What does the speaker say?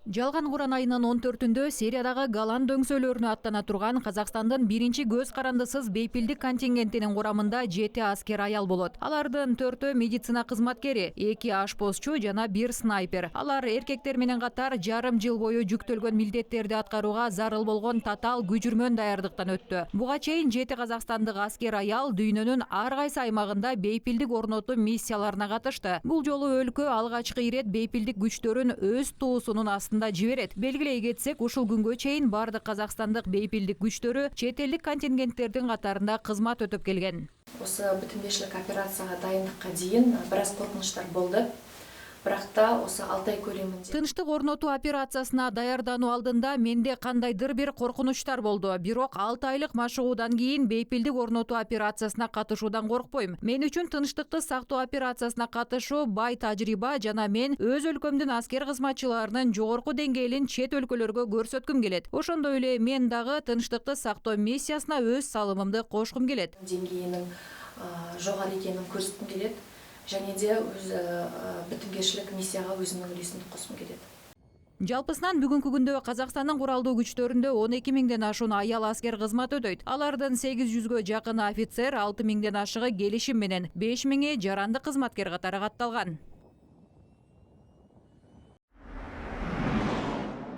Жалган Куран айынын 14-түндө Сириядагы Голланд дөңсөлөрүнө аттана турган Казакстандын биринчи көз карандысыз бейпилдик контингентинин курамында 7 аскер аял болот. Алардын 4-өө медицина кызматкери, 2 ашпозчу жана 1 снайпер. Алар эркектер менен катар жарым жыл бою жүктөлгөн милдеттерди аткарууга зарыл болгон татаал күжүрмөн даярдыктан өттү. Буга чейин 7 казакстандык аскер аял дүйнөнүн ар кайсы аймагында бейпилдик орнотуу миссияларына катышты. Бул жолу өлкө алгачкы ирет бейпилдик күчтөрүн өз туусунун жиберет. Белгилей кетсек, ушул күнгө чейин бардык казакстандык бейпилдик күчтөрү чет элдик контингенттердин катарында кызмат өтөп келген. Осы бүтүндөйчүлүк операцияга дайындыкка чейин бир аз коркунучтар болду. Бирок да осы 6 ай көлөмүндө тынчтык орнотуу операциясына даярдануу алдында менде кандайдыр бир коркунучтар болду. Бирок 6 айлык машыгуудан кийин бейпилдик орнотуу операциясына катышуудан коркпойм. Мен үчүн тынчтыкты сактоо операциясына катышуу бай тажрыйба жана мен өз өлкөмдүн аскер кызматчыларынын жогорку деңгээлин чет өлкөлөргө көрсөткүм келет. Ошондой эле мен дагы тынчтыкты сактоо миссиясына өз салымымды кошкум келет. Деңгээлинин жогору экенин көрсөткүм келет. Және де өз бітімгершілік миссияға өзінің үлесімді қосқым келеді. Жалпысынан бүгүнкү күндө Казакстандын куралдуу күчтөрүндө 12 миңден ашуун аял аскер кызмат өтөйт. Алардын 800гө жакын офицер, 6 миңден ашыгы келишим менен, 5 миңи жарандык кызматкер катары катталган.